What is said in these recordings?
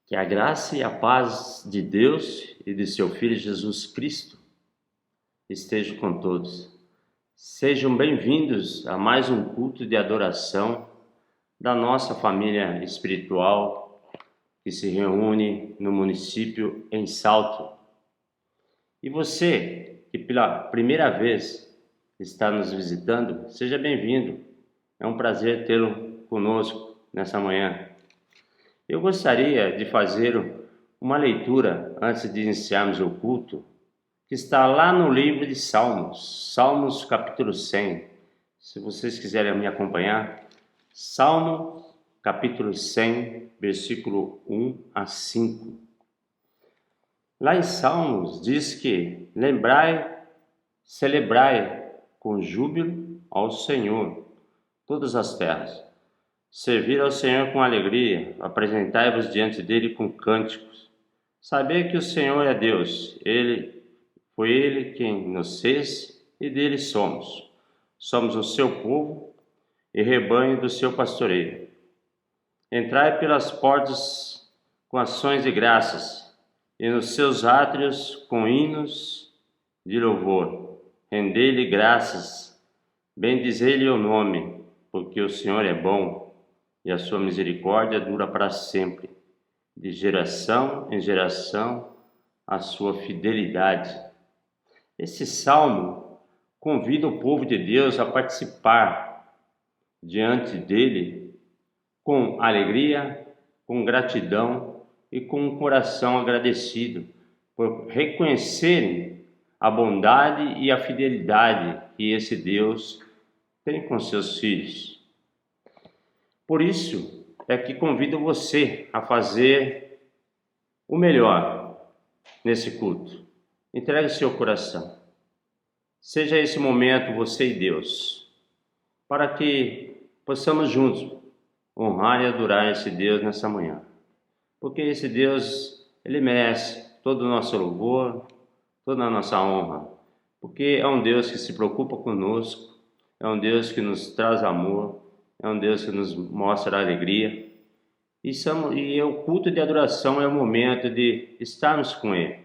Que a graça e a paz de Deus e de seu Filho Jesus Cristo estejam com todos. Sejam bem-vindos a mais um culto de adoração da nossa família espiritual que se reúne no município em Salto. E você que pela primeira vez está nos visitando, seja bem-vindo. É um prazer tê-lo conosco nessa manhã. Eu gostaria de fazer uma leitura antes de iniciarmos o culto, que está lá no livro de Salmos, Salmos capítulo 100. Se vocês quiserem me acompanhar, Salmo capítulo 100, versículo 1 a 5. Lá em Salmos diz que celebrai com júbilo ao Senhor todas as terras. Servir ao Senhor com alegria, apresentai-vos diante dele com cânticos. Saber que o Senhor é Deus, foi Ele quem nos fez e dele somos. Somos o seu povo e rebanho do seu pastoreio. Entrai pelas portas com ações de graças e nos seus átrios com hinos de louvor. Rendei-lhe graças, bendizei-lhe o nome, porque o Senhor é bom e a sua misericórdia dura para sempre. De geração em geração, a sua fidelidade. Esse salmo convida o povo de Deus a participar diante dele com alegria, com gratidão e com um coração agradecido, por reconhecerem a bondade e a fidelidade que esse Deus tem com seus filhos. Por isso é que convido você a fazer o melhor nesse culto. Entregue seu coração. Seja esse momento você e Deus, para que possamos juntos honrar e adorar esse Deus nessa manhã. Porque esse Deus, Ele merece todo o nosso louvor, toda a nossa honra. Porque é um Deus que se preocupa conosco, é um Deus que nos traz amor, é um Deus que nos mostra a alegria. E o culto de adoração é o momento de estarmos com Ele.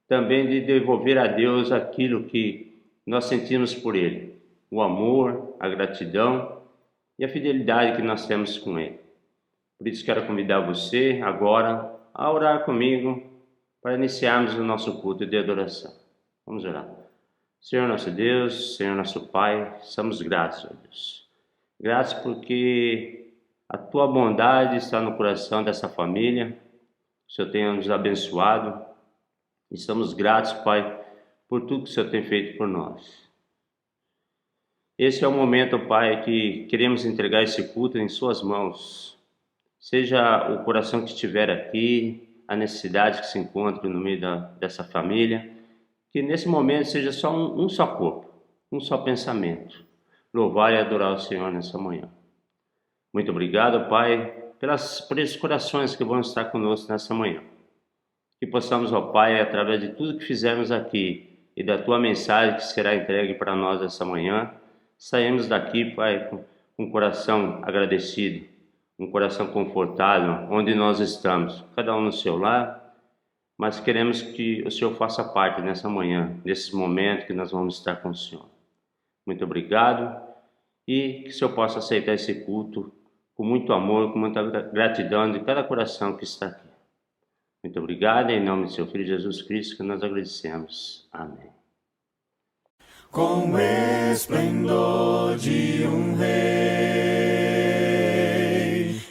Também de devolver a Deus aquilo que nós sentimos por Ele. O amor, a gratidão e a fidelidade que nós temos com Ele. Por isso quero convidar você agora a orar comigo para iniciarmos o nosso culto de adoração. Vamos orar. Senhor nosso Deus, Senhor nosso Pai, somos gratos, ó Deus. Graças porque a Tua bondade está no coração dessa família. O Senhor tem nos abençoado. E estamos gratos, Pai, por tudo que o Senhor tem feito por nós. Esse é o momento, Pai, que queremos entregar esse culto em Suas mãos. Seja o coração que estiver aqui, a necessidade que se encontra no meio dessa família, que nesse momento seja só um só corpo, um só pensamento. Louvar e adorar o Senhor nessa manhã. Muito obrigado, Pai, por esses corações que vão estar conosco nessa manhã. Que possamos, ó Pai, através de tudo que fizermos aqui e da Tua mensagem que será entregue para nós essa manhã, saímos daqui, Pai, com um coração agradecido, um coração confortável, onde nós estamos, cada um no seu lar, mas queremos que o Senhor faça parte nessa manhã, nesses momentos que nós vamos estar com o Senhor. Muito obrigado e que o Senhor possa aceitar esse culto com muito amor, com muita gratidão de cada coração que está aqui. Muito obrigado, em nome do Seu Filho Jesus Cristo, que nós agradecemos. Amém. Com esplendor de um rei,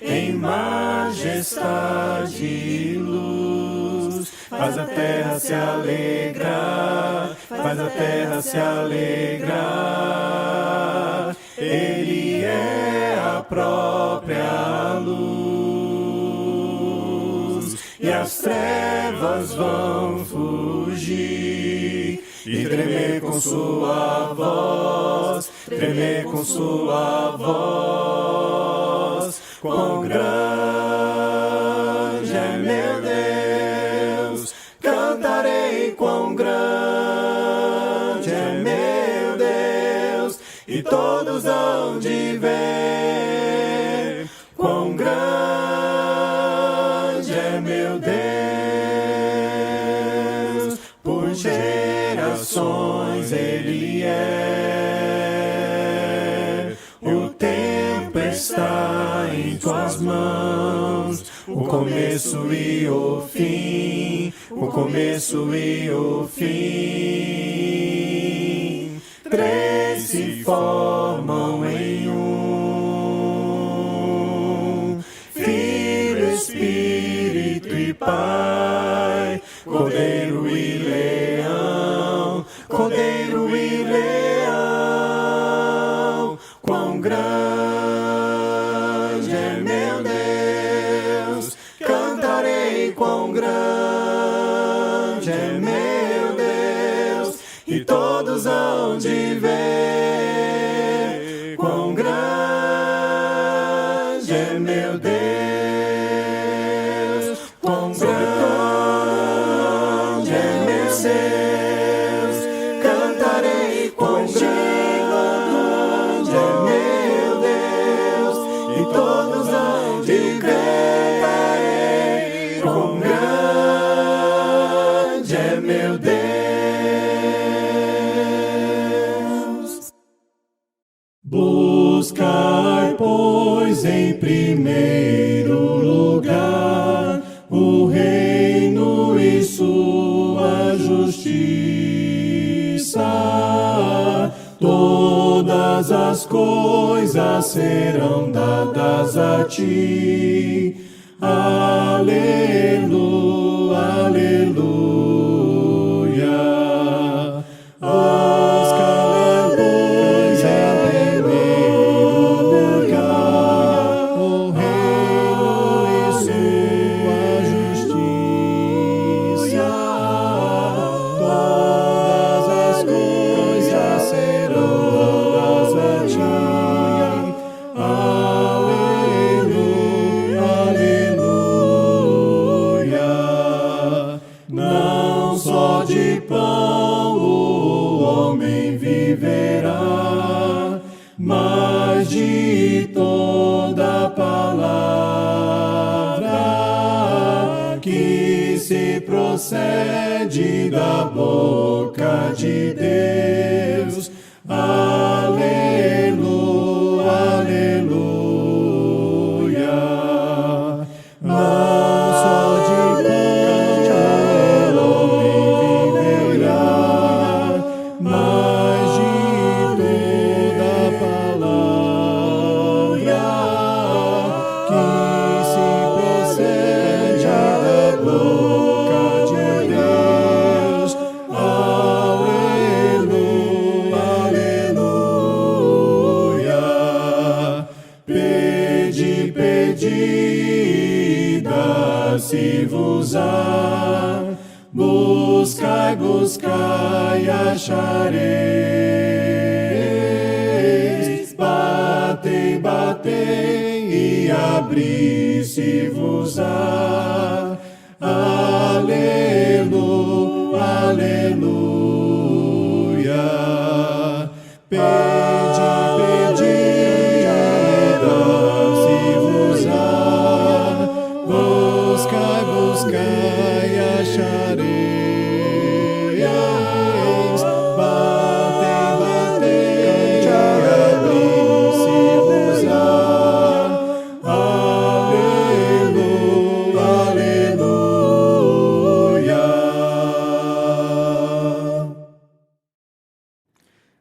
em majestade e luz, faz a terra se alegrar, faz a terra se alegrar. Ele é a própria luz, e as trevas vão fugir, e tremer com sua voz, tremer com sua voz. Quão grande é meu Deus, cantarei quão grande é meu Deus, e todos hão de ver quão grande é meu Deus, por gerações Ele é. O tempo está em tuas mãos, o começo e o fim, o começo e o fim. Três se formam em um: Filho, Espírito e Pai, Cordeiro e Leão, Cordeiro e Leão. Quão grande é meu Deus, cantarei quão grande é meu Deus, e todos hão de ver quão grande é meu Deus, quão grande é meu Deus, cantarei quão grande é meu Deus, e todos hão de ver quão grande é meu Deus. Buscai, pois, em primeiro lugar o reino e sua justiça. Todas as coisas serão dadas a ti. Aleluia, aleluia. Buscai, pois, em primeiro lugar o reino e sua justiça. Todas as coisas serão dadas a ti. Aleluia, aleluia. Não só de pão o homem viverá, mas de toda palavra que se procede da boca de Deus. Aleluia, aleluia. Não só de pão o homem viverá, mas de toda palavra que se procede da boca de Deus. Aleluia, aleluia. Pedi, pedi, dá-se-vos-á. Buscai, buscai, achareis. Batei, batei e abri-se-vos-á. Aleluia, aleluia. Pedi, pedi, dá-se-vos-á. Buscai, buscai, achareis. Batei, batei, abri-se-vos-á. Aleluia, aleluia.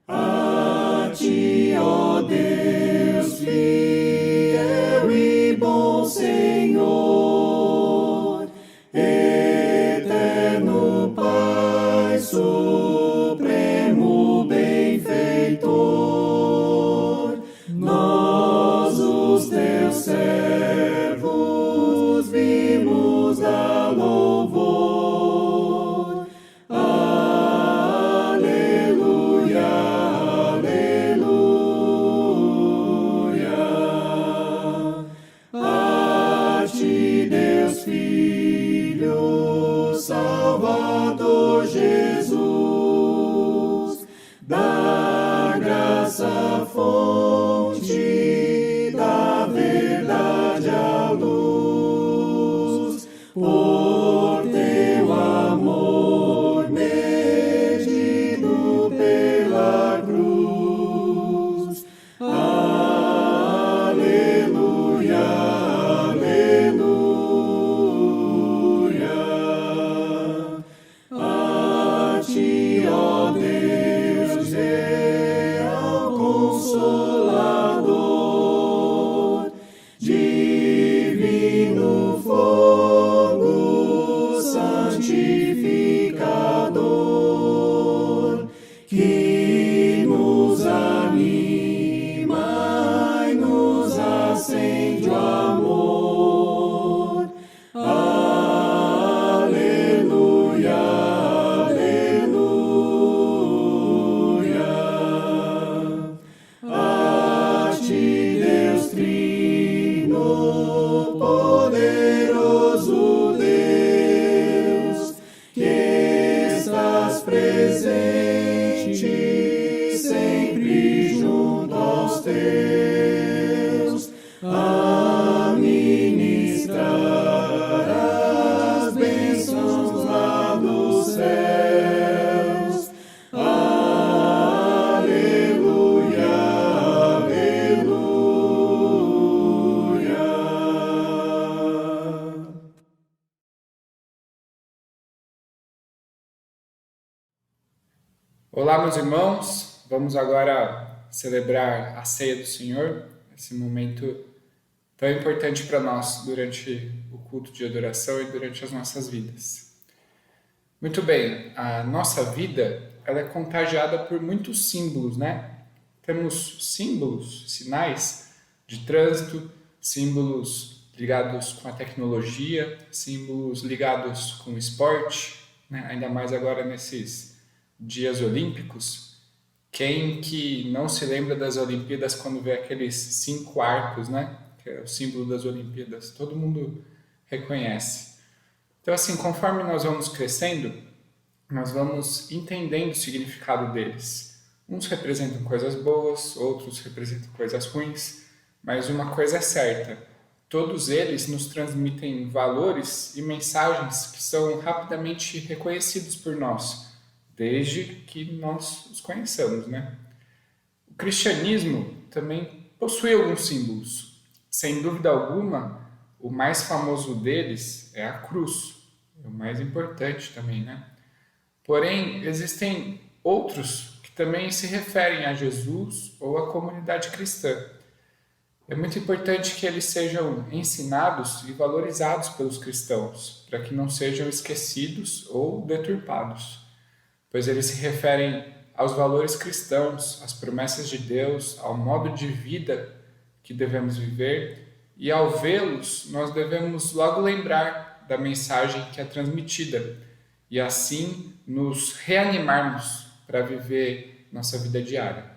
A ti, ó Deus, fiel e bom Senhor, eterno Pai, supremo benfeitor, nós, os teus servos, vimos dar louvor. Aleluia, aleluia. A ti, Deus Filho, Salvador Jesus, da graça fonte, da verdade a luz, Olá, meus irmãos, vamos agora celebrar a ceia do Senhor, esse momento tão importante para nós durante o culto de adoração e durante as nossas vidas. Muito bem, a nossa vida ela é contagiada por muitos símbolos, né? Temos símbolos, sinais de trânsito, símbolos ligados com a tecnologia, símbolos ligados com o esporte, né? Ainda mais agora nesses dias olímpicos. Quem que não se lembra das Olimpíadas quando vê aqueles 5 arcos, né? Que é o símbolo das Olimpíadas, todo mundo reconhece. Então, assim, conforme nós vamos crescendo, nós vamos entendendo o significado deles. Uns representam coisas boas, outros representam coisas ruins, mas uma coisa é certa, todos eles nos transmitem valores e mensagens que são rapidamente reconhecidos por nós, desde que nós os conheçamos, né? O cristianismo também possui alguns símbolos. Sem dúvida alguma, o mais famoso deles é a cruz, é o mais importante também, né? Porém, existem outros que também se referem a Jesus ou à comunidade cristã. É muito importante que eles sejam ensinados e valorizados pelos cristãos, para que não sejam esquecidos ou deturpados, pois eles se referem aos valores cristãos, às promessas de Deus, ao modo de vida que devemos viver, e ao vê-los, nós devemos logo lembrar da mensagem que é transmitida, e assim nos reanimarmos para viver nossa vida diária.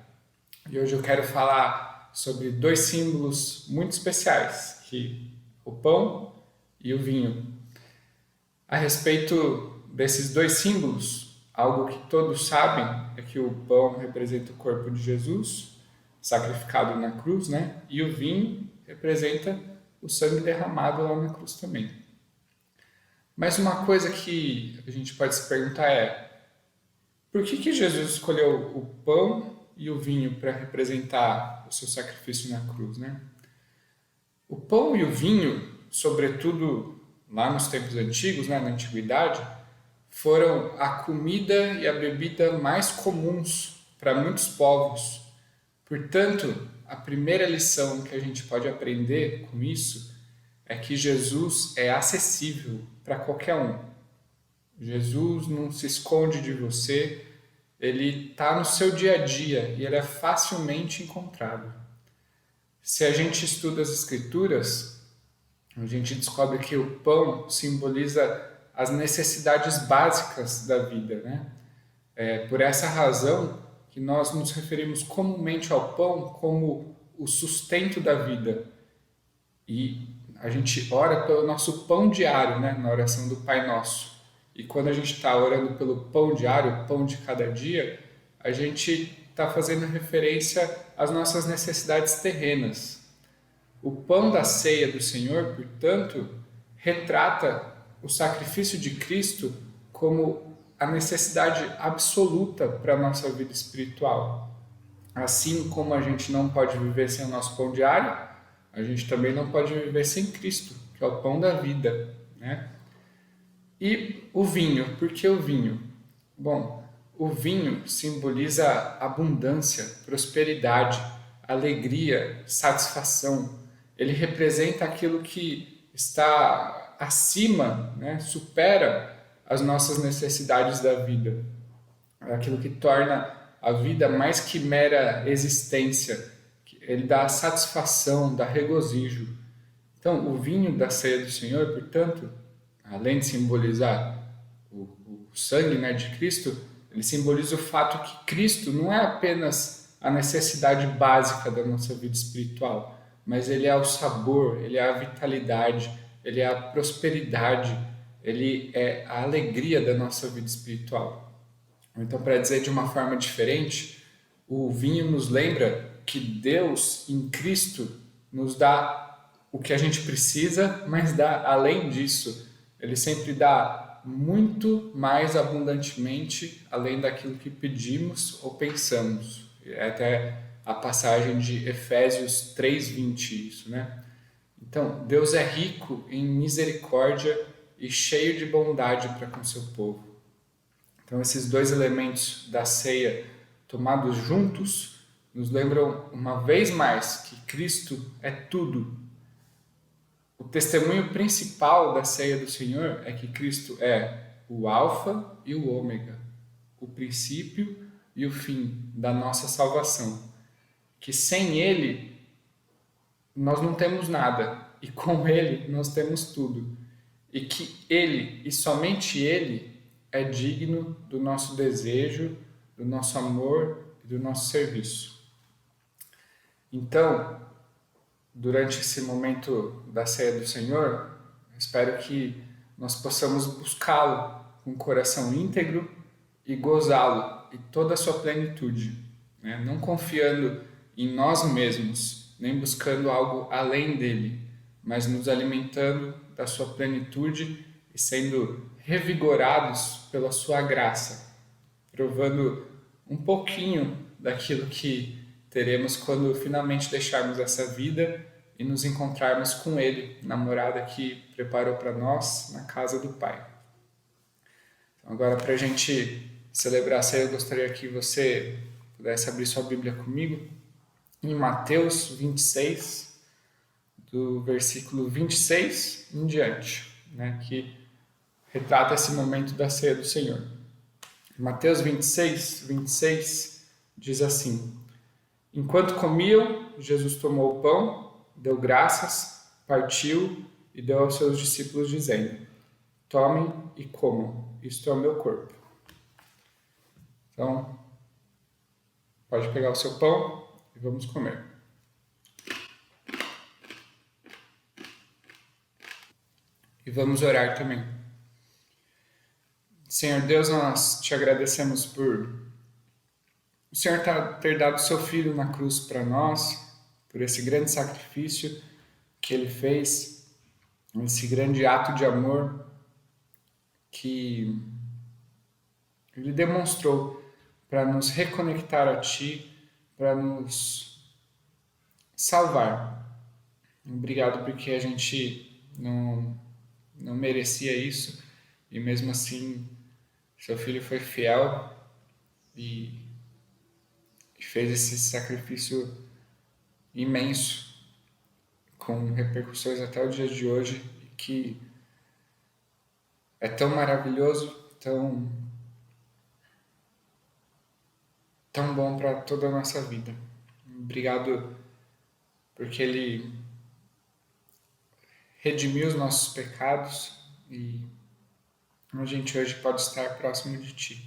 E hoje eu quero falar sobre 2 símbolos muito especiais, que o pão e o vinho. A respeito desses 2 símbolos, algo que todos sabem é que o pão representa o corpo de Jesus, sacrificado na cruz, né? E o vinho representa o sangue derramado lá na cruz também. Mas uma coisa que a gente pode se perguntar é: por que Jesus escolheu o pão e o vinho para representar o seu sacrifício na cruz, né? O pão e o vinho, sobretudo lá nos tempos antigos, né, na antiguidade, foram a comida e a bebida mais comuns para muitos povos. Portanto, a primeira lição que a gente pode aprender com isso é que Jesus é acessível para qualquer um. Jesus não se esconde de você, ele está no seu dia a dia e ele é facilmente encontrado. Se a gente estuda as Escrituras, a gente descobre que o pão simboliza as necessidades básicas da vida, né? É por essa razão que nós nos referimos comumente ao pão como o sustento da vida. E a gente ora pelo nosso pão diário, né? Na oração do Pai Nosso. E quando a gente está orando pelo pão diário, o pão de cada dia, a gente está fazendo referência às nossas necessidades terrenas. O pão da ceia do Senhor, portanto, retrata o sacrifício de Cristo como a necessidade absoluta para a nossa vida espiritual. Assim como a gente não pode viver sem o nosso pão diário, a gente também não pode viver sem Cristo, que é o pão da vida, né? E o vinho, por que o vinho? Bom, o vinho simboliza abundância, prosperidade, alegria, satisfação. Ele representa aquilo que está acima, né, supera as nossas necessidades da vida. Aquilo que torna a vida mais que mera existência. Ele dá satisfação, dá regozijo. Então, o vinho da ceia do Senhor, portanto, além de simbolizar o sangue, né, de Cristo, ele simboliza o fato que Cristo não é apenas a necessidade básica da nossa vida espiritual, mas ele é o sabor, ele é a vitalidade, ele é a prosperidade, ele é a alegria da nossa vida espiritual. Então, para dizer de uma forma diferente, o vinho nos lembra que Deus, em Cristo, nos dá o que a gente precisa, mas dá além disso. Ele sempre dá muito mais abundantemente, além daquilo que pedimos ou pensamos. É até a passagem de Efésios 3:20, isso, né? Então, Deus é rico em misericórdia e cheio de bondade para com seu povo. Então, esses dois elementos da ceia tomados juntos nos lembram uma vez mais que Cristo é tudo. O testemunho principal da ceia do Senhor é que Cristo é o Alfa e o Ômega, o princípio e o fim da nossa salvação. Que sem Ele nós não temos nada e com Ele nós temos tudo. E que Ele, e somente Ele, é digno do nosso desejo, do nosso amor e do nosso serviço. Então, durante esse momento da ceia do Senhor, espero que nós possamos buscá-lo com o coração íntegro e gozá-lo em toda a sua plenitude, né? Não confiando em nós mesmos, nem buscando algo além dele, mas nos alimentando da sua plenitude e sendo revigorados pela sua graça, provando um pouquinho daquilo que teremos quando finalmente deixarmos essa vida e nos encontrarmos com Ele, na morada que preparou para nós na casa do Pai. Então, agora, para a gente celebrar a ceia, eu gostaria que você pudesse abrir sua Bíblia comigo em Mateus 26, do versículo 26 em diante, né, que retrata esse momento da ceia do Senhor. Mateus 26 diz assim: Enquanto comiam, Jesus tomou o pão, deu graças, partiu e deu aos seus discípulos, dizendo: Tomem e comam, isto é o meu corpo. Então, pode pegar o seu pão e vamos comer. E vamos orar também. Senhor Deus, nós te agradecemos por o Senhor ter dado seu Filho na cruz para nós, por esse grande sacrifício que Ele fez, esse grande ato de amor que Ele demonstrou para nos reconectar a Ti, para nos salvar. Obrigado porque a gente não merecia isso e mesmo assim seu Filho foi fiel e fez esse sacrifício imenso, com repercussões até o dia de hoje, que é tão maravilhoso, tão bom para toda a nossa vida. Obrigado porque Ele redimiu os nossos pecados e a gente hoje pode estar próximo de Ti.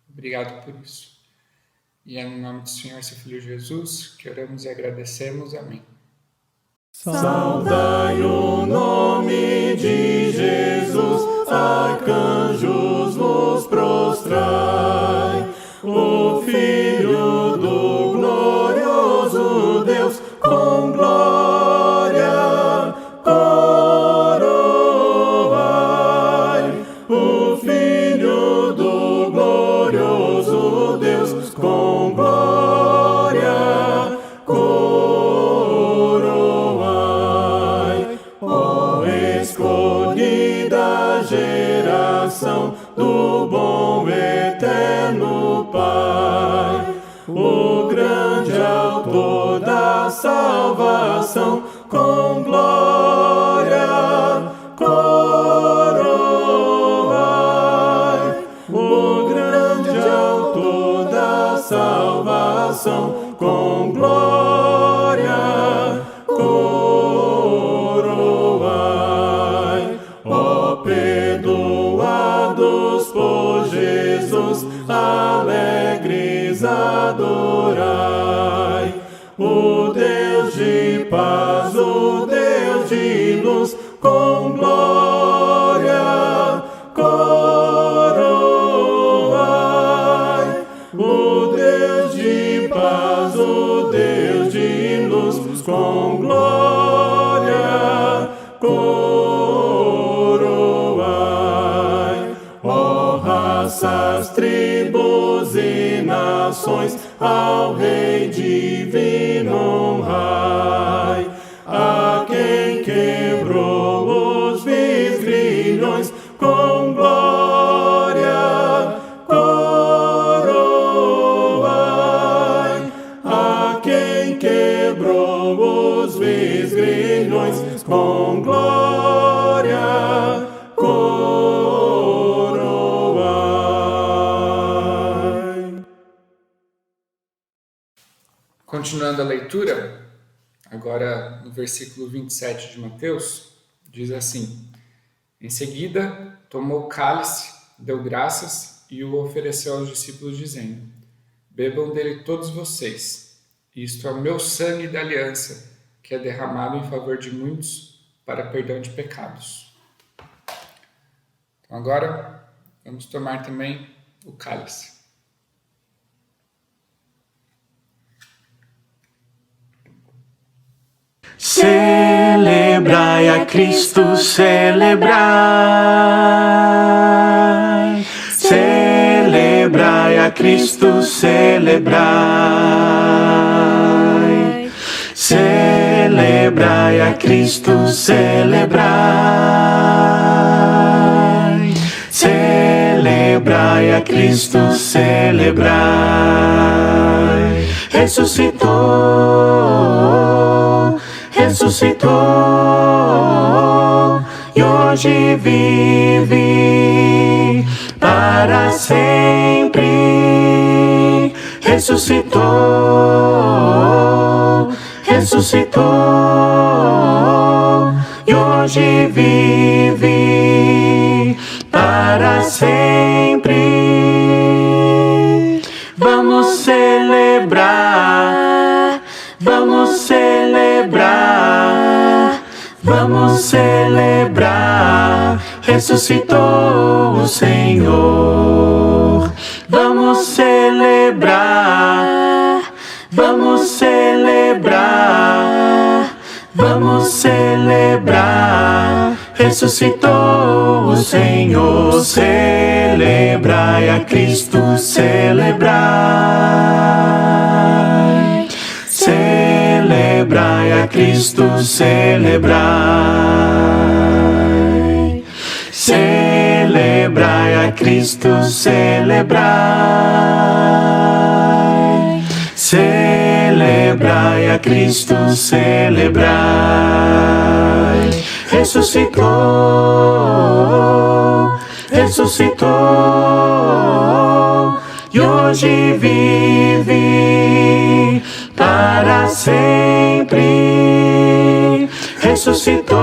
Obrigado por isso. E é no nome do Senhor e seu Filho Jesus que oramos e agradecemos. Amém. Saudai o nome de Jesus, arcanjos vos prostrai. O Filho do glorioso Deus, com glória coroai. O Filho do glorioso Deus, com glória coroai. Ó escolhida geração do bom eterno Pai, o grande autor da salvação, com glória coroai. O grande autor da salvação, com glória coroai. Ó perdoados por Jesus, alegres adorai. O Deus de paz, o Deus de luz, com glória coroai. O Deus de paz, o Deus de luz, com glória coroai. Ó raças, tribos e nações, ao Rei divino honrai. A quem quebrou os vis grilhões, com glória coroai. continuando a leitura, agora no versículo 27 de Mateus, diz assim: Em seguida, tomou o cálice, deu graças e o ofereceu aos discípulos, dizendo: Bebam dele todos vocês, isto é o meu sangue da aliança, que é derramado em favor de muitos para perdão de pecados. Então agora, vamos tomar também o cálice. Celebrai a Cristo, celebrai. Celebrai a Cristo, celebrai. Celebrai a Cristo, celebrai. Celebrai a Cristo, celebrai. Ressuscitou, ressuscitou e hoje vive para sempre. Ressuscitou, ressuscitou e hoje vive para sempre. Vamos celebrar, vamos celebrar, vamos celebrar. Ressuscitou o Senhor. Vamos celebrar, vamos celebrar, vamos celebrar. Ressuscitou o Senhor. Celebrai a Cristo, celebrai. Celebrai a Cristo, celebrai. Celebrai a Cristo, celebrai. Celebrai a Cristo, celebrai. Ressuscitou, ressuscitou e hoje vive para sempre. Ressuscitou,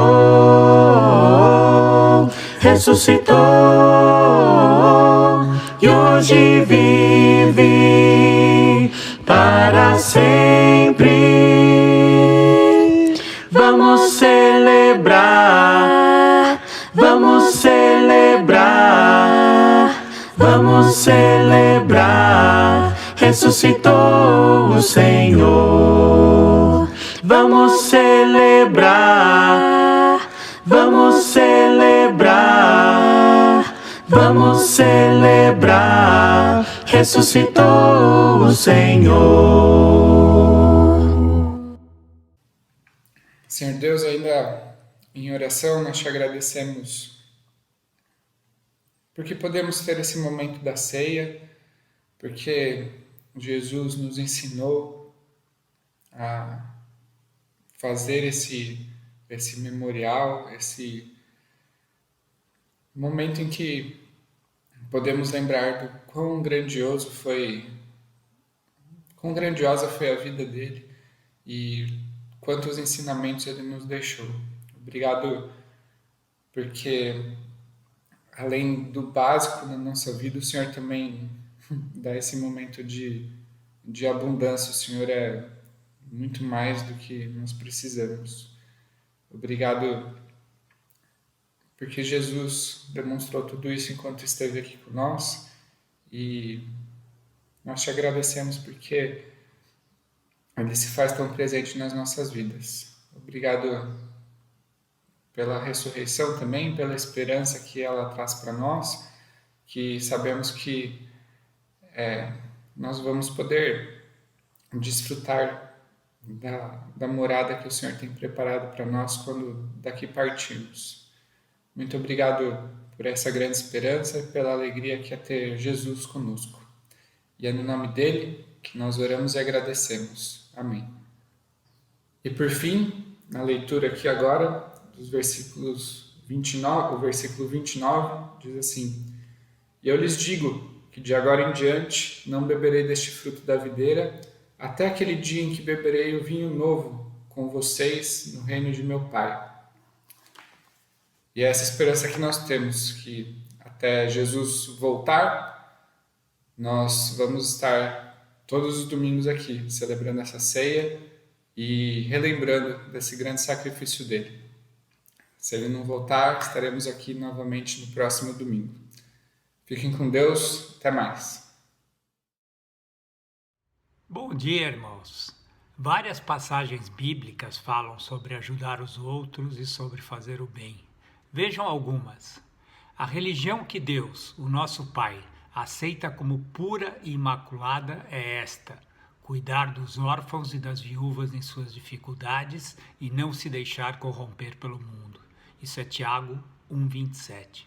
ressuscitou e hoje vive para sempre. Vamos celebrar, vamos celebrar, vamos celebrar. Ressuscitou o Senhor. Vamos celebrar, vamos celebrar, vamos celebrar. Ressuscitou o Senhor. Senhor Deus, ainda em oração, nós te agradecemos porque podemos ter esse momento da ceia, porque Jesus nos ensinou a fazer esse memorial, esse momento em que podemos lembrar do quão grandiosa foi a vida dele e quantos ensinamentos ele nos deixou. Obrigado porque, além do básico na nossa vida, o Senhor também dá esse momento de abundância. O Senhor é muito mais do que nós precisamos. Obrigado porque Jesus demonstrou tudo isso enquanto esteve aqui com nós e nós te agradecemos porque Ele se faz tão presente nas nossas vidas. Obrigado pela ressurreição também, pela esperança que ela traz para nós, que sabemos que nós vamos poder desfrutar da morada que o Senhor tem preparado para nós quando daqui partirmos. Muito obrigado por essa grande esperança e pela alegria que é ter Jesus conosco. E é no nome dele que nós oramos e agradecemos. Amém. E por fim, na leitura aqui agora, dos versículos 29, o versículo 29 diz assim: E eu lhes digo que de agora em diante não beberei deste fruto da videira, até aquele dia em que beberei o vinho novo com vocês no reino de meu Pai. E é essa esperança que nós temos, que até Jesus voltar, nós vamos estar todos os domingos aqui, celebrando essa ceia e relembrando desse grande sacrifício dele. Se ele não voltar, estaremos aqui novamente no próximo domingo. Fiquem com Deus, até mais. Bom dia, irmãos. Várias passagens bíblicas falam sobre ajudar os outros e sobre fazer o bem. Vejam algumas. A religião que Deus, o nosso Pai, aceita como pura e imaculada é esta: cuidar dos órfãos e das viúvas em suas dificuldades e não se deixar corromper pelo mundo. Isso é Tiago 1:27.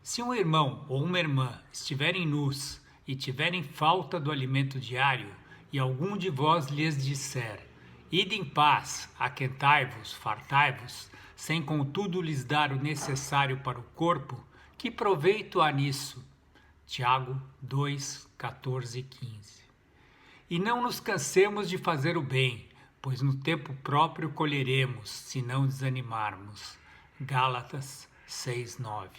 Se um irmão ou uma irmã estiverem nus e tiverem falta do alimento diário, e algum de vós lhes disser: ide em paz, aquentai-vos, fartai-vos, sem contudo lhes dar o necessário para o corpo, que proveito há nisso? Tiago 2:14 e 15. E não nos cansemos de fazer o bem, pois no tempo próprio colheremos, se não desanimarmos. Gálatas 6:9.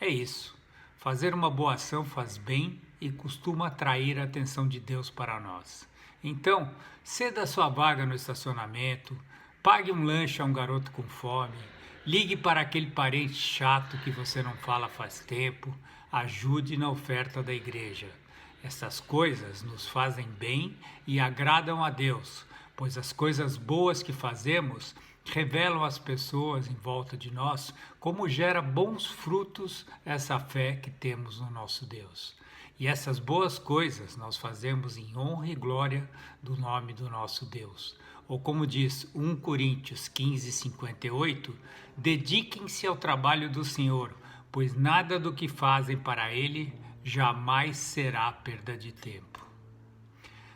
É isso. Fazer uma boa ação faz bem e costuma atrair a atenção de Deus para nós. Então, ceda a sua vaga no estacionamento, pague um lanche a um garoto com fome, ligue para aquele parente chato que você não fala faz tempo, ajude na oferta da igreja. Essas coisas nos fazem bem e agradam a Deus, pois as coisas boas que fazemos revelam às pessoas em volta de nós como gera bons frutos essa fé que temos no nosso Deus. E essas boas coisas nós fazemos em honra e glória do nome do nosso Deus. Ou como diz 1 Coríntios 15:58, dediquem-se ao trabalho do Senhor, pois nada do que fazem para Ele jamais será perda de tempo.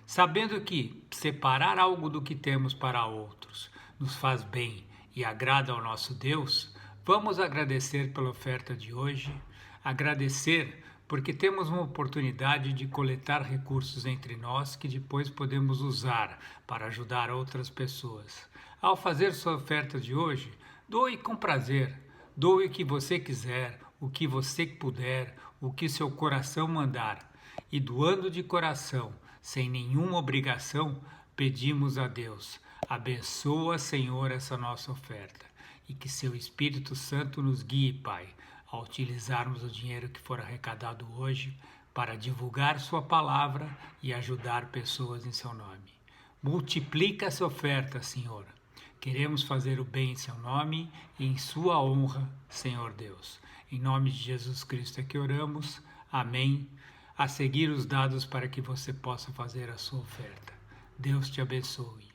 Sabendo que separar algo do que temos para outros nos faz bem e agrada ao nosso Deus, vamos agradecer pela oferta de hoje, agradecer porque temos uma oportunidade de coletar recursos entre nós que depois podemos usar para ajudar outras pessoas. Ao fazer sua oferta de hoje, doe com prazer, doe o que você quiser, o que você puder, o que seu coração mandar. E doando de coração, sem nenhuma obrigação, pedimos a Deus: abençoa, Senhor, essa nossa oferta, e que seu Espírito Santo nos guie, Pai, a utilizarmos o dinheiro que for arrecadado hoje para divulgar sua palavra e ajudar pessoas em seu nome. Multiplica essa oferta, Senhor. Queremos fazer o bem em seu nome e em sua honra, Senhor Deus. Em nome de Jesus Cristo é que oramos. Amém. A seguir os dados para que você possa fazer a sua oferta. Deus te abençoe.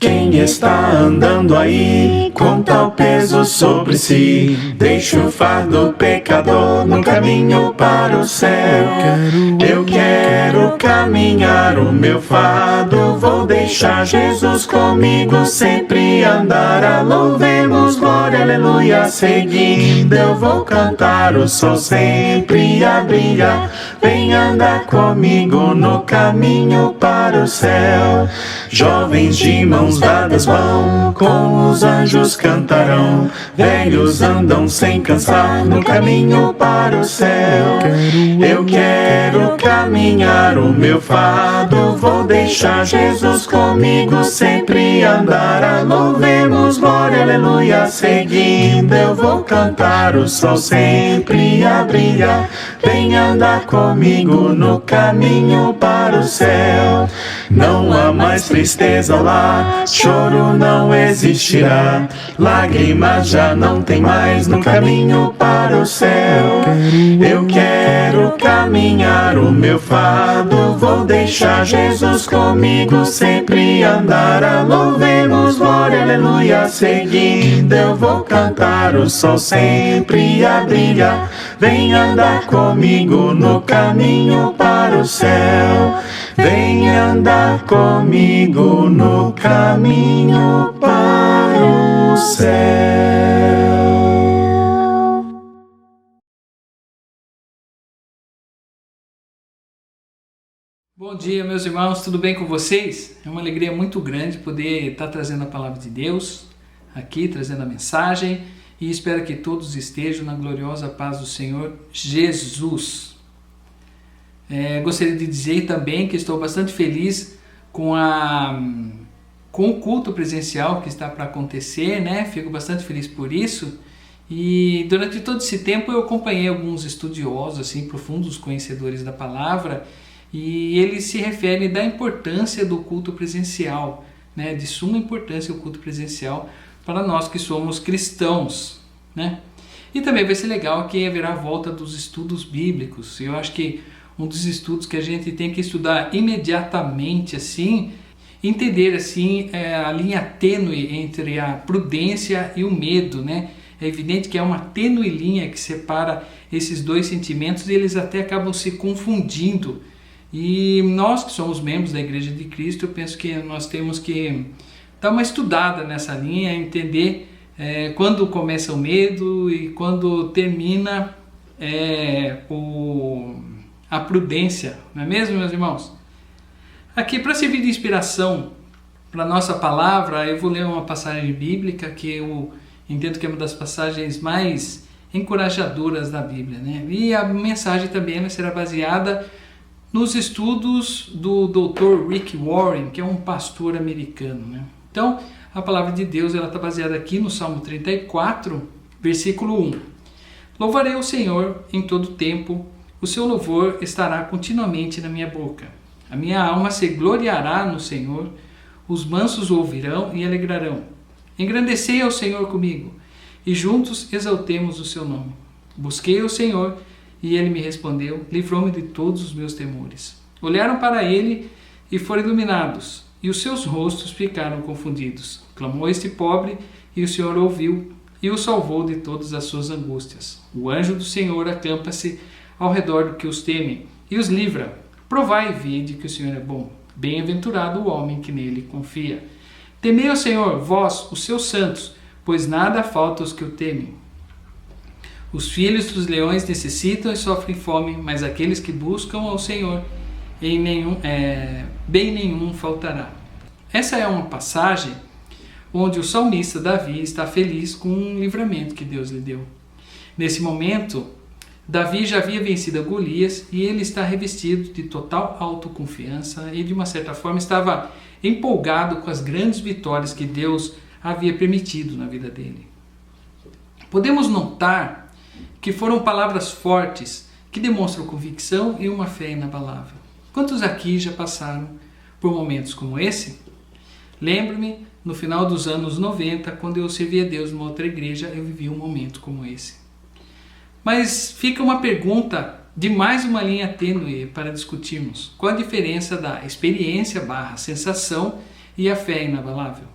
Quem está andando aí com tal peso sobre si? Deixa o fardo pecador no caminho para o céu. Eu quero caminhar o meu fardo, vou deixar Jesus comigo sempre andar. Louvemos, glória, aleluia, seguindo eu vou cantar, o sol sempre a brilhar. Vem andar comigo no caminho para o céu. Jovens de mãos dadas vão, com os anjos cantarão. Velhos andam sem cansar no caminho para o céu. Eu quero caminhar o meu fardo, vou deixar Jesus comigo sempre andar. Louvemos, glória, aleluia, seguindo eu vou cantar, o sol sempre a brilhar. Vem andar comigo no caminho para o céu. Não há mais tristeza lá, choro não existirá, lágrimas já não tem mais no caminho para o céu. Eu quero caminhar o meu fardo, vou deixar Jesus comigo sempre andar. Louvemos, glória, aleluia, seguindo eu vou cantar, o sol sempre a brilhar. Vem andar comigo no caminho para o céu. Vem andar comigo no caminho para o céu. Bom dia, meus irmãos, tudo bem com vocês? É uma alegria muito grande poder estar trazendo a palavra de Deus aqui, trazendo a mensagem, e espero que todos estejam na gloriosa paz do Senhor Jesus. Gostaria de dizer também que estou bastante feliz com o culto presencial que está para acontecer, né? Fico bastante feliz por isso. E durante todo esse tempo eu acompanhei alguns estudiosos, assim, profundos conhecedores da palavra, e eles se referem da importância do culto presencial, né? De suma importância o culto presencial para nós que somos cristãos, né? E também vai ser legal que haverá a volta dos estudos bíblicos. Eu acho que um dos estudos que a gente tem que estudar imediatamente, assim, entender assim a linha tênue entre a prudência e o medo, né? É evidente que é uma tênue linha que separa esses dois sentimentos e eles até acabam se confundindo. E nós que somos membros da Igreja de Cristo, eu penso que nós temos que dar uma estudada nessa linha, entender quando começa o medo e quando termina a prudência, não é mesmo, meus irmãos? Aqui, para servir de inspiração para a nossa palavra, eu vou ler uma passagem bíblica que eu entendo que é uma das passagens mais encorajadoras da Bíblia, né? E a mensagem também será baseada nos estudos do Dr. Rick Warren, que é um pastor americano, né? Então, a palavra de Deus está baseada aqui no Salmo 34, versículo 1. Louvarei o Senhor em todo tempo, o seu louvor estará continuamente na minha boca. A minha alma se gloriará no Senhor, os mansos o ouvirão e alegrarão. Engrandecei ao Senhor comigo, e juntos exaltemos o seu nome. Busquei o Senhor, e ele me respondeu, livrou-me de todos os meus temores. Olharam para ele e foram iluminados, e os seus rostos ficaram confundidos. Clamou este pobre, e o Senhor ouviu, e o salvou de todas as suas angústias. O anjo do Senhor acampa-se ao redor do que os temem, e os livra. Provai e vede que o Senhor é bom. Bem-aventurado o homem que nele confia. Temei ao Senhor, vós, os seus santos, pois nada falta aos que o temem. Os filhos dos leões necessitam e sofrem fome, mas aqueles que buscam ao Senhor, bem nenhum faltará. Essa é uma passagem onde o salmista Davi está feliz com um livramento que Deus lhe deu. Nesse momento, Davi já havia vencido a Golias e ele está revestido de total autoconfiança e, de uma certa forma, estava empolgado com as grandes vitórias que Deus havia permitido na vida dele. Podemos notar que foram palavras fortes que demonstram convicção e uma fé inabalável. Quantos aqui já passaram por momentos como esse? Lembro-me, no final dos anos 90, quando eu servi a Deus numa outra igreja, eu vivi um momento como esse. Mas fica uma pergunta de mais uma linha tênue para discutirmos. Qual a diferença da experiência / sensação e a fé inabalável?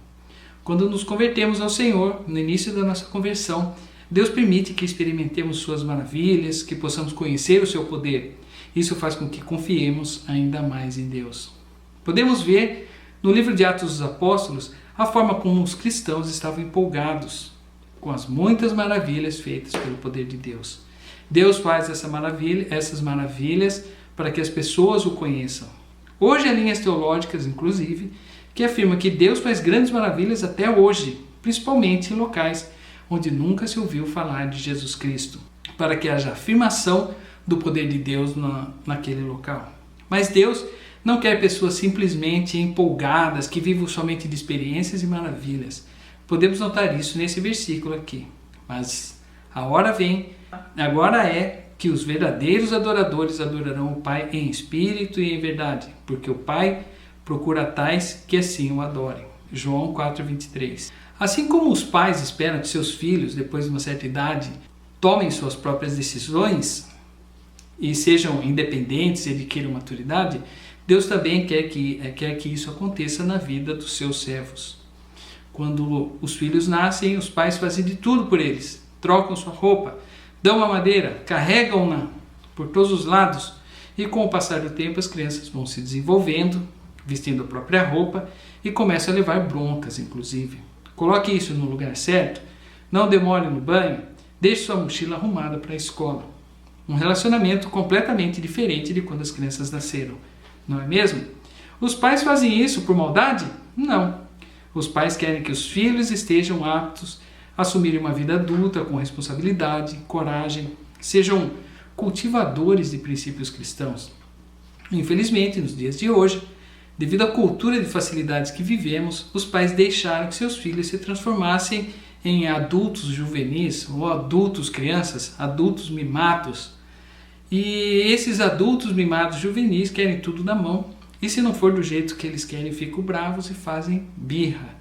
Quando nos convertemos ao Senhor, no início da nossa conversão, Deus permite que experimentemos suas maravilhas, que possamos conhecer o seu poder. Isso faz com que confiemos ainda mais em Deus. Podemos ver no livro de Atos dos Apóstolos a forma como os cristãos estavam empolgados com as muitas maravilhas feitas pelo poder de Deus. Deus faz essas maravilhas para que as pessoas o conheçam. Hoje há linhas teológicas, inclusive, que afirmam que Deus faz grandes maravilhas até hoje, principalmente em locais onde nunca se ouviu falar de Jesus Cristo, para que haja afirmação do poder de Deus naquele local. Mas Deus não quer pessoas simplesmente empolgadas, que vivam somente de experiências e maravilhas. Podemos notar isso nesse versículo aqui. Mas a hora vem, agora é que os verdadeiros adoradores adorarão o Pai em espírito e em verdade, porque o Pai procura tais que assim o adorem. João 4:23. Assim como os pais esperam que seus filhos, depois de uma certa idade, tomem suas próprias decisões e sejam independentes e adquiram maturidade, Deus também quer que isso aconteça na vida dos seus servos. Quando os filhos nascem, os pais fazem de tudo por eles. Trocam sua roupa, dão a madeira, carregam-na por todos os lados. E com o passar do tempo, as crianças vão se desenvolvendo, vestindo a própria roupa e começam a levar broncas, inclusive. Coloque isso no lugar certo, não demore no banho, deixe sua mochila arrumada para a escola. Um relacionamento completamente diferente de quando as crianças nasceram, não é mesmo? Os pais fazem isso por maldade? Não. Os pais querem que os filhos estejam aptos a assumirem uma vida adulta com responsabilidade, coragem, sejam cultivadores de princípios cristãos. Infelizmente, nos dias de hoje, devido à cultura de facilidades que vivemos, os pais deixaram que seus filhos se transformassem em adultos juvenis ou adultos crianças, adultos mimados. E esses adultos mimados juvenis querem tudo na mão e se não for do jeito que eles querem, ficam bravos e fazem birra.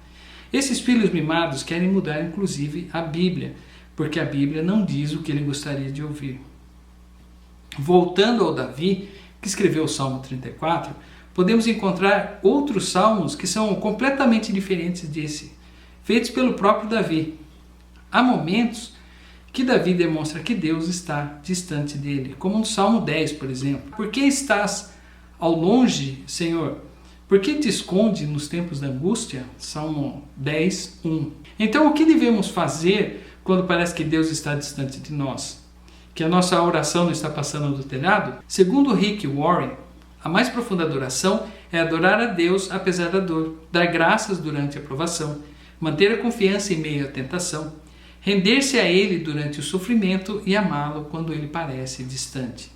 Esses filhos mimados querem mudar inclusive a Bíblia, porque a Bíblia não diz o que ele gostaria de ouvir. Voltando ao Davi, que escreveu o Salmo 34, podemos encontrar outros salmos que são completamente diferentes desse, feitos pelo próprio Davi. Há momentos que Davi demonstra que Deus está distante dele, como no Salmo 10, por exemplo. Por que estás ao longe, Senhor? Por que te esconde nos tempos da angústia? Salmo 10, 1. Então, o que devemos fazer quando parece que Deus está distante de nós? Que a nossa oração não está passando do telhado? Segundo Rick Warren, a mais profunda adoração é adorar a Deus apesar da dor, dar graças durante a provação, manter a confiança em meio à tentação, render-se a Ele durante o sofrimento e amá-lo quando Ele parece distante.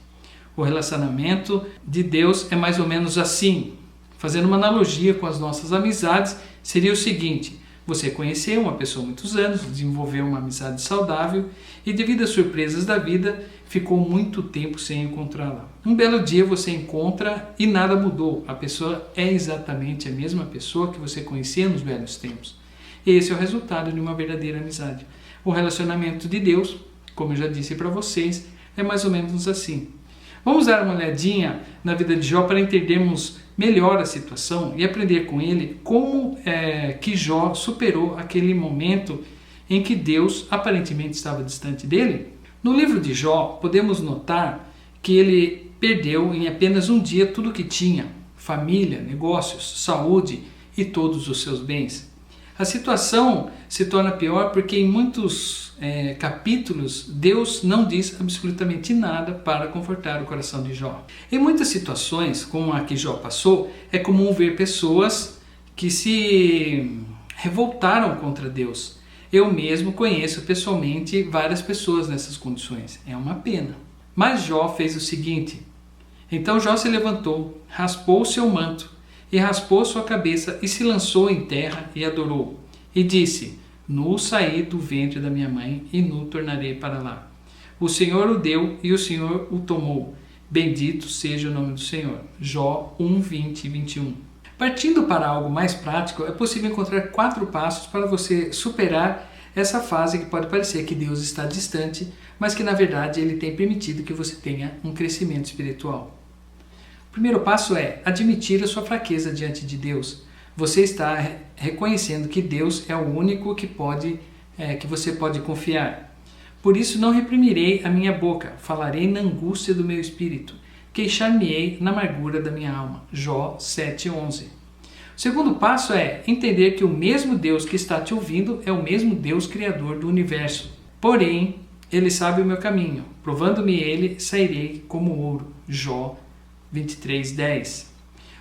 O relacionamento de Deus é mais ou menos assim. Fazendo uma analogia com as nossas amizades, seria o seguinte: você conheceu uma pessoa há muitos anos, desenvolveu uma amizade saudável e, devido às surpresas da vida, ficou muito tempo sem encontrá-la. Um belo dia você encontra e nada mudou. A pessoa é exatamente a mesma pessoa que você conhecia nos velhos tempos. Esse é o resultado de uma verdadeira amizade. O relacionamento de Deus, como eu já disse para vocês, é mais ou menos assim. Vamos dar uma olhadinha na vida de Jó para entendermos melhor a situação e aprender com ele como que Jó superou aquele momento em que Deus aparentemente estava distante dele. No livro de Jó, podemos notar que ele perdeu em apenas um dia tudo o que tinha: família, negócios, saúde e todos os seus bens. A situação se torna pior porque em muitos capítulos Deus não diz absolutamente nada para confortar o coração de Jó. Em muitas situações, como a que Jó passou, é comum ver pessoas que se revoltaram contra Deus. Eu mesmo conheço pessoalmente várias pessoas nessas condições. É uma pena. Mas Jó fez o seguinte: então Jó se levantou, raspou seu manto e raspou sua cabeça e se lançou em terra e adorou. E disse: nu saí do ventre da minha mãe e nu tornarei para lá. O Senhor o deu e o Senhor o tomou. Bendito seja o nome do Senhor. Jó 1, 20 e 21. Partindo para algo mais prático, é possível encontrar 4 passos para você superar essa fase que pode parecer que Deus está distante, mas que na verdade Ele tem permitido que você tenha um crescimento espiritual. O primeiro passo é admitir a sua fraqueza diante de Deus. Você está reconhecendo que Deus é o único que você pode confiar. Por isso não reprimirei a minha boca, falarei na angústia do meu espírito, queixar-me-ei na amargura da minha alma. Jó 7:11. O segundo passo é entender que o mesmo Deus que está te ouvindo é o mesmo Deus criador do universo. Porém, Ele sabe o meu caminho, provando-me Ele, sairei como ouro. Jó 23:10.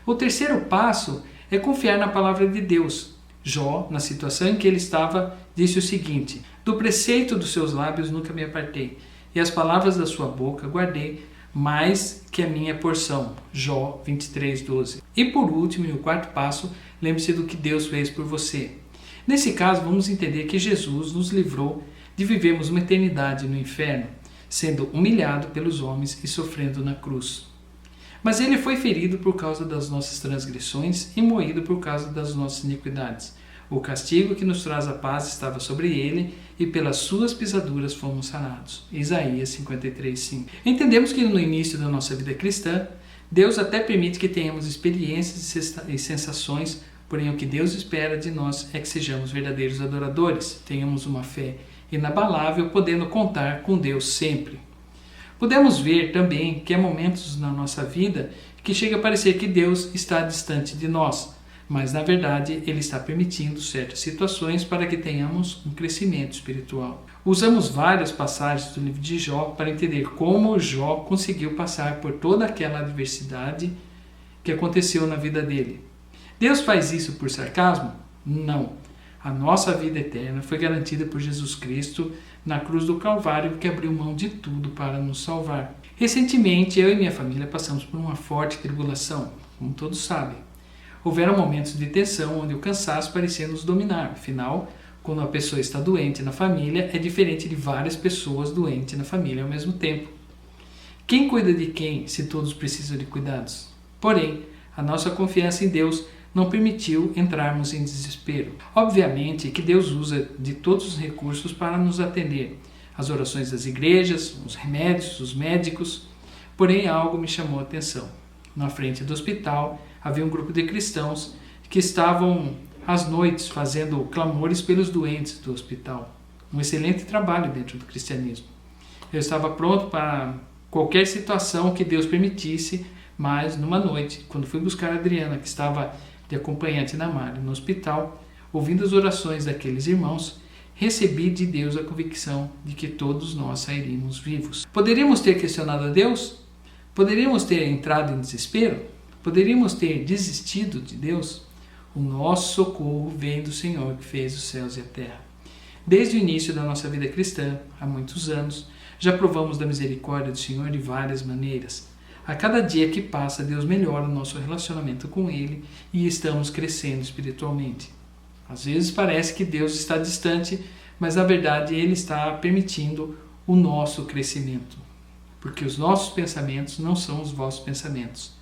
O terceiro passo é confiar na palavra de Deus. Jó, na situação em que ele estava, disse o seguinte: do preceito dos seus lábios nunca me apartei, e as palavras da sua boca guardei mais que a minha porção. Jó 23:12. E por último, e o quarto passo, lembre-se do que Deus fez por você. Nesse caso, vamos entender que Jesus nos livrou de vivermos uma eternidade no inferno, sendo humilhado pelos homens e sofrendo na cruz. Mas Ele foi ferido por causa das nossas transgressões e moído por causa das nossas iniquidades. O castigo que nos traz a paz estava sobre Ele, e pelas suas pisaduras fomos sarados. Isaías 53:5. Entendemos que no início da nossa vida cristã, Deus até permite que tenhamos experiências e sensações Porém, o que Deus espera de nós é que sejamos verdadeiros adoradores, tenhamos uma fé inabalável, podendo contar com Deus sempre. Podemos ver também que há momentos na nossa vida que chega a parecer que Deus está distante de nós, mas na verdade Ele está permitindo certas situações para que tenhamos um crescimento espiritual. Usamos várias passagens do livro de Jó para entender como Jó conseguiu passar por toda aquela adversidade que aconteceu na vida dele. Deus faz isso por sarcasmo? Não. A nossa vida eterna foi garantida por Jesus Cristo na cruz do Calvário, que abriu mão de tudo para nos salvar. Recentemente, eu e minha família passamos por uma forte tribulação, como todos sabem. Houveram momentos de tensão onde o cansaço parecia nos dominar. Afinal, quando uma pessoa está doente na família, é diferente de várias pessoas doentes na família ao mesmo tempo. Quem cuida de quem, se todos precisam de cuidados? Porém, a nossa confiança em Deus não permitiu entrarmos em desespero. Obviamente que Deus usa de todos os recursos para nos atender. As orações das igrejas, os remédios, os médicos. Porém, algo me chamou a atenção. Na frente do hospital, havia um grupo de cristãos que estavam às noites fazendo clamores pelos doentes do hospital. Um excelente trabalho dentro do cristianismo. Eu estava pronto para qualquer situação que Deus permitisse, mas numa noite, quando fui buscar a Adriana, que estava de acompanhante na Mari no hospital, ouvindo as orações daqueles irmãos, recebi de Deus a convicção de que todos nós sairíamos vivos. Poderíamos ter questionado a Deus? Poderíamos ter entrado em desespero? Poderíamos ter desistido de Deus? O nosso socorro vem do Senhor que fez os céus e a terra. Desde o início da nossa vida cristã, há muitos anos, já provamos da misericórdia do Senhor de várias maneiras. A cada dia que passa, Deus melhora o nosso relacionamento com Ele e estamos crescendo espiritualmente. Às vezes parece que Deus está distante, mas na verdade Ele está permitindo o nosso crescimento. Porque os nossos pensamentos não são os vossos pensamentos.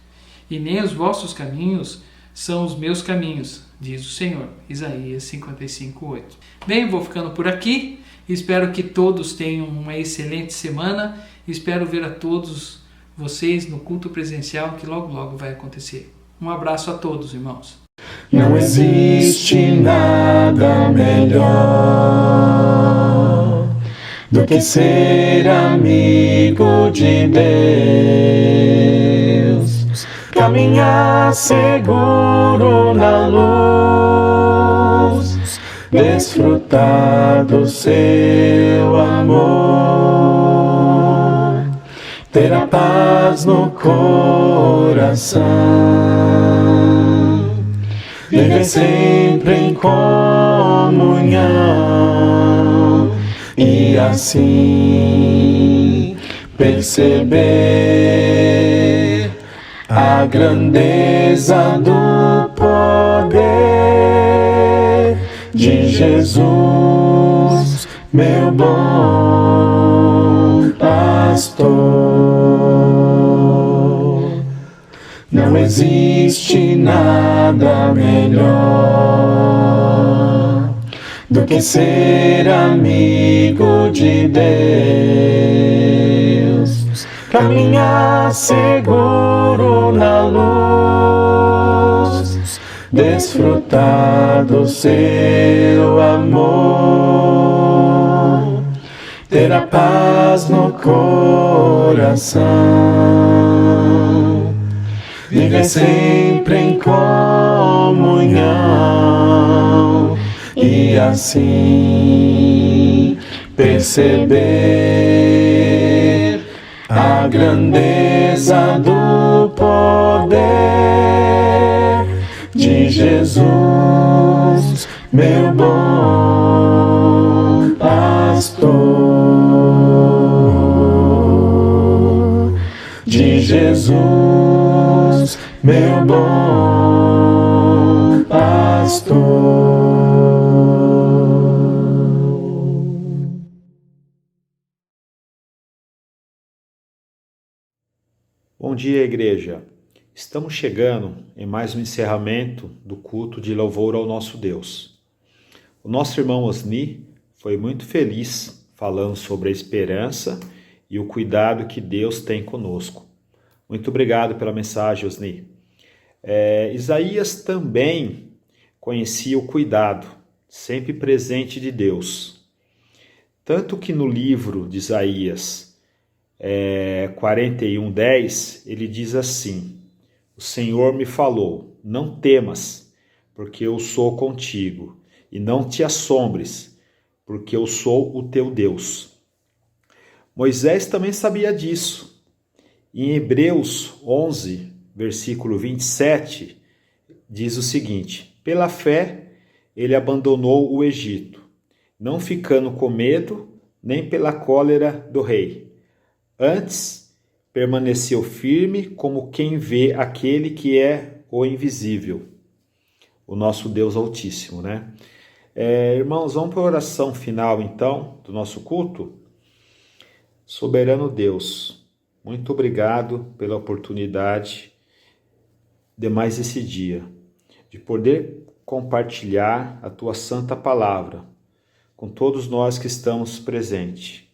E nem os vossos caminhos são os meus caminhos, diz o Senhor. Isaías 55:8. Bem, vou ficando por aqui. Espero que todos tenham uma excelente semana. Espero ver a todos vocês no culto presencial que logo vai acontecer. Um abraço a todos, irmãos. Não existe nada melhor do que ser amigo de Deus, caminhar seguro na luz, desfrutar do seu amor, ter a paz no coração, viver sempre em comunhão e assim perceber a grandeza do poder de Jesus, meu bom pastor. Não existe nada melhor do que ser amigo de Deus, caminhar seguro na luz, desfrutar do seu amor, ter a paz no coração, viver sempre em comunhão e assim perceber a grandeza do poder de Jesus, meu bom pastor, de Jesus, meu bom pastor. Bom dia, igreja. Estamos chegando em mais um encerramento do culto de louvor ao nosso Deus. O nosso irmão Osni foi muito feliz falando sobre a esperança e o cuidado que Deus tem conosco. Muito obrigado pela mensagem, Osni. Isaías também conhecia o cuidado, sempre presente de Deus. Tanto que no livro de Isaías 41:10, ele diz assim: o Senhor me falou, não temas, porque eu sou contigo, e não te assombres, porque eu sou o teu Deus. Moisés também sabia disso. Em Hebreus 11, versículo 27, diz o seguinte: pela fé ele abandonou o Egito, não ficando com medo, nem pela cólera do rei. Antes, permaneceu firme como quem vê aquele que é o invisível, o nosso Deus Altíssimo, né? Irmãos, vamos para a oração final, então, do nosso culto. Soberano Deus, muito obrigado pela oportunidade de mais esse dia, de poder compartilhar a Tua Santa Palavra com todos nós que estamos presentes.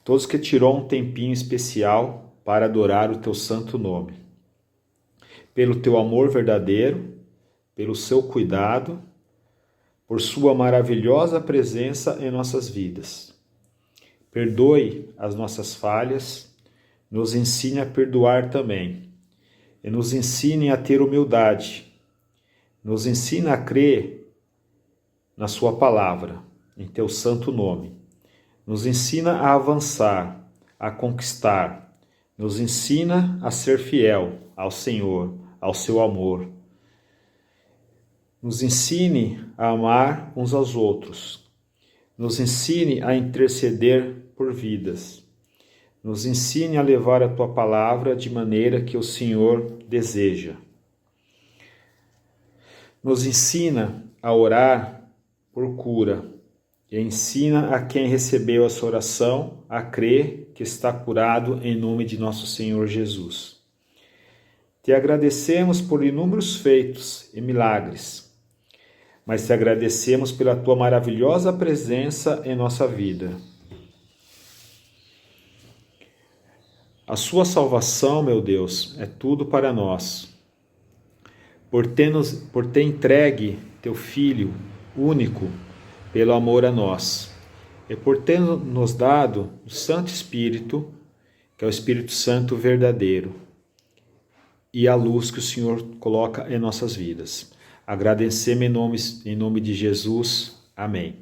Todos que tirou um tempinho especial para adorar o Teu santo nome. Pelo Teu amor verdadeiro, pelo Seu cuidado, por Sua maravilhosa presença em nossas vidas. Perdoe as nossas falhas, nos ensine a perdoar também, e nos ensine a ter humildade, nos ensine a crer na Sua palavra, em Teu santo nome. Nos ensina a avançar, a conquistar, nos ensina a ser fiel ao Senhor, ao Seu amor. Nos ensine a amar uns aos outros. Nos ensine a interceder por vidas. Nos ensine a levar a Tua palavra de maneira que o Senhor deseja. Nos ensina a orar por cura e ensina a quem recebeu essa oração a crer que está curado em nome de nosso Senhor Jesus. Te agradecemos por inúmeros feitos e milagres, mas te agradecemos pela Tua maravilhosa presença em nossa vida. A Sua salvação, meu Deus, é tudo para nós. Por ter entregue Teu Filho único pelo amor a nós, e por ter nos dado o Santo Espírito, que é o Espírito Santo verdadeiro, e a luz que o Senhor coloca em nossas vidas. Agradecemos em nome de Jesus. Amém.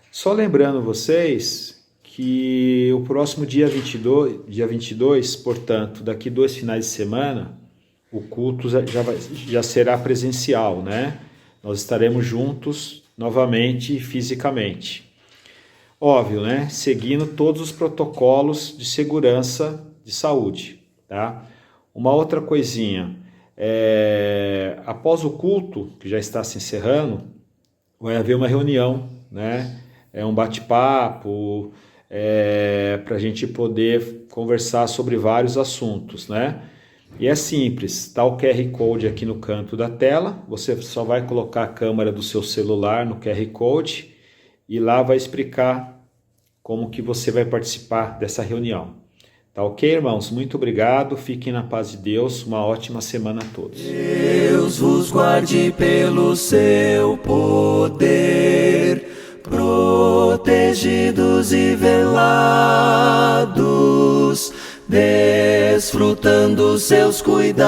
Só lembrando vocês que o próximo dia 22, portanto, daqui 2 finais de semana, o culto já será presencial, né? Nós estaremos juntos novamente fisicamente. Óbvio, né? Seguindo todos os protocolos de segurança de saúde, tá? Uma outra coisinha, após o culto, que já está se encerrando, vai haver uma reunião, né? Um bate-papo, para a gente poder conversar sobre vários assuntos, né? E é simples, está o QR Code aqui no canto da tela, você só vai colocar a câmera do seu celular no QR Code e lá vai explicar como que você vai participar dessa reunião. Tá ok, irmãos? Muito obrigado, fiquem na paz de Deus, uma ótima semana a todos. Deus vos guarde pelo seu poder, protegidos e velados, desfrutando seus cuidados,